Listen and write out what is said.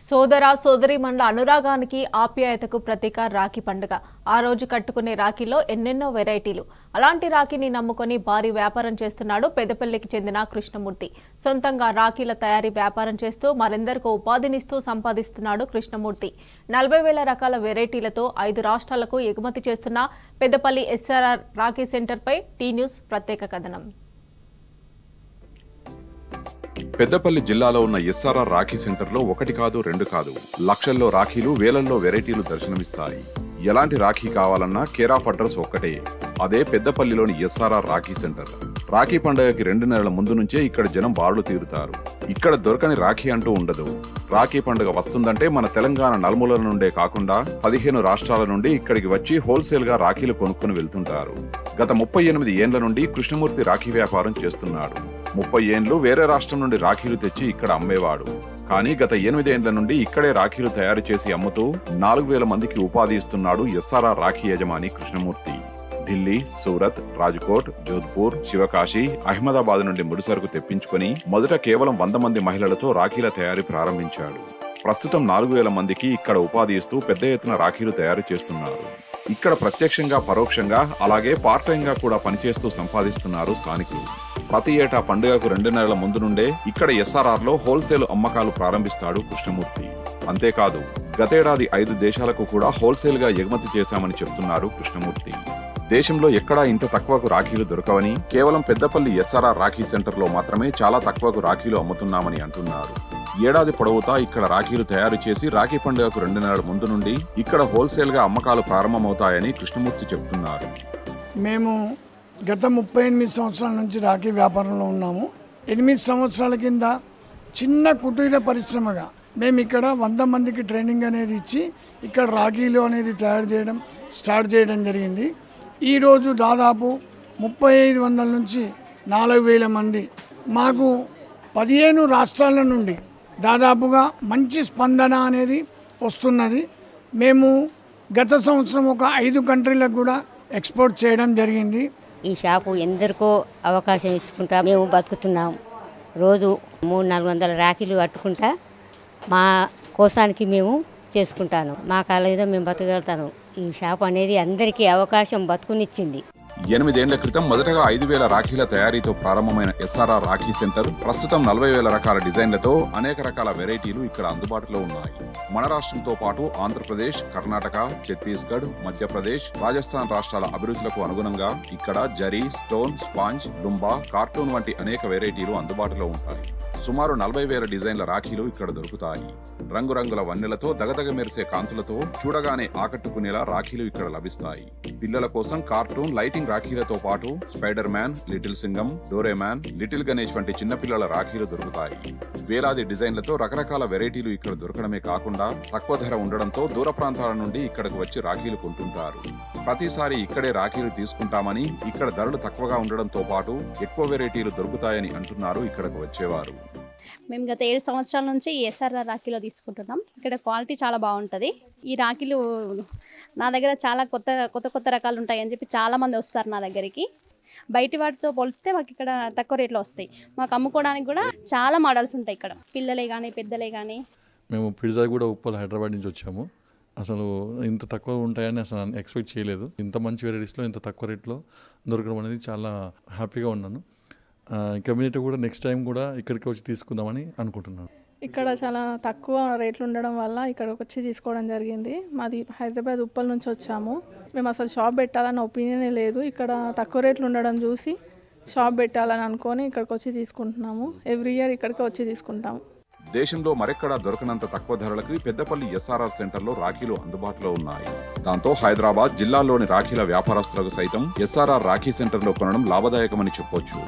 సోదర సోదరీమణుల అనురాగానికి ఆప్యాయతకు ప్రతీక రాఖీ పండుగ. ఆ రోజు కట్టుకునే రాఖీలో ఎన్నెన్నో వెరైటీలు. అలాంటి రాఖీని నమ్ముకొని భారీ వ్యాపారం చేస్తున్నాడు పెద్దపల్లికి చెందిన కృష్ణమూర్తి. సొంతంగా రాఖీల తయారీ వ్యాపారం చేస్తూ మరెందరికో ఉపాధినిస్తూ సంపాదిస్తున్నాడు కృష్ణమూర్తి. 40,000 రకాల వెరైటీలతో 5 రాష్ట్రాలకు ఎగుమతి చేస్తున్న పెద్దపల్లి ఎస్ఆర్ఆర్ రాఖీ సెంటర్పై టీ న్యూస్ ప్రత్యేక కథనం. పెద్దపల్లి జిల్లాలో ఉన్న ఎస్ఆర్ఆర్ రాఖీ సెంటర్లో ఒకటి కాదు రెండు కాదు లక్షల్లో రాఖీలు వేలల్లో వెరైటీలు దర్శనమిస్తాయి. ఎలాంటి రాఖీ కావాలన్నా కేర్ ఆఫ్ అడ్రస్ ఒక్కటే, అదే పెద్దపల్లిలోని ఎస్ఆర్ఆర్ రాఖీ సెంటర్. రాఖీ పండుగకి 2 నెలల ముందు నుంచే ఇక్కడ జనం బారులు తీరుతారు. ఇక్కడ దొరకని రాఖీ అంటూ ఉండదు. రాఖీ పండుగ వస్తుందంటే మన తెలంగాణ నలుమూలల నుండే కాకుండా 15 రాష్ట్రాల నుండి ఇక్కడికి వచ్చి హోల్సేల్ గా రాఖీలు కొనుక్కుని వెళ్తుంటారు. గత 38 ఏండ్ల నుండి కృష్ణమూర్తి రాఖీ వ్యాపారం చేస్తున్నాడు. 30 ఏండ్లు వేరే రాష్ట్రం నుండి రాఖీలు తెచ్చి ఇక్కడ అమ్మేవాడు. కానీ గత 8 ఏండ్ల నుండి ఇక్కడే రాఖీలు తయారు చేసి అమ్ముతూ 4,000 మందికి ఉపాధి ఇస్తున్నాడు ఎస్ఆర్ఆర్ రాఖీ యజమాని కృష్ణమూర్తి. ఢిల్లీ, సూరత్, రాజ్కోట్, జోధ్పూర్, శివకాశి, అహ్మదాబాద్ నుండి ముడిసరుకు తెప్పించుకుని మొదట కేవలం 100 మంది మహిళలతో రాఖీల తయారీ ప్రారంభించాడు. ప్రస్తుతం 4,000 మందికి ఇక్కడ ఉపాధి ఇస్తూ పెద్ద ఎత్తున రాఖీలు తయారు చేస్తున్నారు. ఇక్కడ ప్రత్యక్షంగా పరోక్షంగా అలాగే పార్ట్ టైం గా కూడా పనిచేస్తూ సంపాదిస్తున్నారు స్థానికులు. ప్రతి ఏటా పండుగకు 2 నెలల ముందు నుండే ఇక్కడ ఎస్ఆర్ఆర్ లో హోల్సేల్ అమ్మకాలు ప్రారంభిస్తాడు కృష్ణమూర్తి. అంతేకాదు గతేడాది 5 దేశాలకు కూడా హోల్సేల్ గా ఎగుమతి చేశామని చెప్తున్నారు కృష్ణమూర్తి. దేశంలో ఎక్కడా ఇంత తక్కువకు రాఖీలు దొరకవని, కేవలం పెద్దపల్లి ఎస్ఆర్ఆర్ రాఖీ సెంటర్ లో మాత్రమే చాలా తక్కువకు రాఖీలు అమ్ముతున్నామని అంటున్నారు. ఏడాది పొడవుతా ఇక్కడ రాఖీలు తయారు చేసి రాఖీ పండుగకు 2 నెలల ముందు నుండి ఇక్కడ హోల్సేల్ గా అమ్మకాలు ప్రారంభమవుతాయని కృష్ణమూర్తి చెప్తున్నారు. మేము గత 38 సంవత్సరాల నుంచి రాఖీ వ్యాపారంలో ఉన్నాము. 8 సంవత్సరాల కింద చిన్న కుటీర పరిశ్రమగా మేము ఇక్కడ 100 మందికి ట్రైనింగ్ అనేది ఇచ్చి ఇక్కడ రాఖీలు అనేది తయారు చేయడం స్టార్ట్ చేయడం జరిగింది. ఈరోజు దాదాపు 3,500 నుంచి 4,000 మంది, మాకు 15 రాష్ట్రాల నుండి దాదాపుగా మంచి స్పందన అనేది వస్తున్నది. మేము గత సంవత్సరం ఒక 5 కంట్రీలకు కూడా ఎక్స్పోర్ట్ చేయడం జరిగింది. ఈ షాపు ఎందరికో అవకాశం ఇచ్చుకుంటా మేము బతుకుతున్నాం. రోజు 300-400 రాఖీలు కట్టుకుంటా మా కోసానికి మేము చేసుకుంటాను. మా కాలేజీలో మేము బతకగలుగుతాను. ఈ షాపు అనేది అందరికీ అవకాశం బతుకునిచ్చింది. 8 ఏండ్ల క్రితం మొదటగా 5,000 రాఖీల తయారీతో ప్రారంభమైన ఎస్ఆర్ఆర్ రాఖీ సెంటర్ ప్రస్తుతం 40,000 రకాల డిజైన్లతో అనేక రకాల వెరైటీలు ఇక్కడ అందుబాటులో ఉన్నాయి. మన రాష్ట్రంతో పాటు ఆంధ్రప్రదేశ్, కర్ణాటక, ఛత్తీస్గఢ్, మధ్యప్రదేశ్, రాజస్థాన్ రాష్ట్రాల అభిరుచులకు అనుగుణంగా ఇక్కడ zari, stone, sponge, lumbar, cartoon వంటి అనేక వెరైటీలు అందుబాటులో ఉంటాయి. సుమారు 40,000 డిజైన్ల రాఖీలు ఇక్కడ దొరుకుతాయి. రంగురంగుల వన్నెలతో దగదగ మెరిసే కాంతులతో చూడగానే ఆకట్టుకునేలా రాఖీలు ఇక్కడ లభిస్తాయి. పిల్లల కోసం కార్టూన్, లైటింగ్ రాఖీలతో పాటు Spider Man, little Singham, Doraemon, little Ganesh వంటి చిన్నపిల్లల రాఖీలు దొరుకుతాయి. వేలాది డిజైన్లతో రకరకాల వెరైటీలు ఇక్కడ దొరకడమే కాకుండా తక్కువ ధర ఉండడంతో దూర ప్రాంతాల నుండి ఇక్కడకు వచ్చి రాఖీలు కొంటుంటారు. ప్రతిసారి ఇక్కడే రాఖీలు తీసుకుంటామని, ఇక్కడ ధరలు తక్కువగా ఉండడంతో పాటు ఎక్కువ వెరైటీలు దొరుకుతాయని అంటున్నారు ఇక్కడకు వచ్చేవారు. మేము గత 7 సంవత్సరాల నుంచి ఎస్ఆర్ఆర్ రాఖీలో తీసుకుంటున్నాం. ఇక్కడ క్వాలిటీ చాలా బాగుంటుంది. ఈ రాఖీలు నా దగ్గర చాలా కొత్త రకాలు ఉంటాయని చెప్పి చాలామంది వస్తారు నా దగ్గరికి. బయటి వాటితో పోలిస్తే మాకు ఇక్కడ తక్కువ రేట్లో వస్తాయి. మాకు అమ్ముకోవడానికి కూడా చాలా మోడల్స్ ఉంటాయి ఇక్కడ, పిల్లలే కానీ పెద్దలే కానీ. మేము పిజ్జా కూడా ఉప్పల్ హైదరాబాద్ నుంచి వచ్చాము. అసలు ఇంత తక్కువ ఉంటాయని అసలు ఎక్స్పెక్ట్ చేయలేదు. ఇంత మంచి వెరైటీస్లో ఇంత తక్కువ రేట్లో దొరకడం అనేది చాలా హ్యాపీగా ఉన్నాను. కమ్యూనిటీ కూడా నెక్స్ట్ టైం కూడా ఇక్కడికి వచ్చి తీసుకుందామని అనుకుంటున్నాను. ఇక్కడ చాలా తక్కువ రేట్లు ఉండడం వల్ల ఇక్కడికి వచ్చి తీసుకోవడం జరిగింది. మాది హైదరాబాద్ ఉప్పల్ నుంచి వచ్చాము. మేము అసలు షాప్ పెట్టాలన్న ఒపీనియనే లేదు. ఇక్కడ తక్కువ రేట్లు ఉండడం చూసి షాప్ పెట్టాలని అనుకొని ఇక్కడికి వచ్చి తీసుకుంటున్నాము. ఎవ్రీ ఇయర్ ఇక్కడికి వచ్చి తీసుకుంటాము. దేశంలో మరెక్కడా దొరకనంత తక్కువ ధరలకు పెద్దపల్లి ఎస్ఆర్ఆర్ సెంటర్లో రాఖీలు అందుబాటులో ఉన్నాయి. దాంతో హైదరాబాద్ జిల్లాలోని రాఖీల వ్యాపారస్తులకు సైతం ఎస్ఆర్ఆర్ రాఖీ సెంటర్లో కొనడం లాభదాయకమని చెప్పొచ్చు.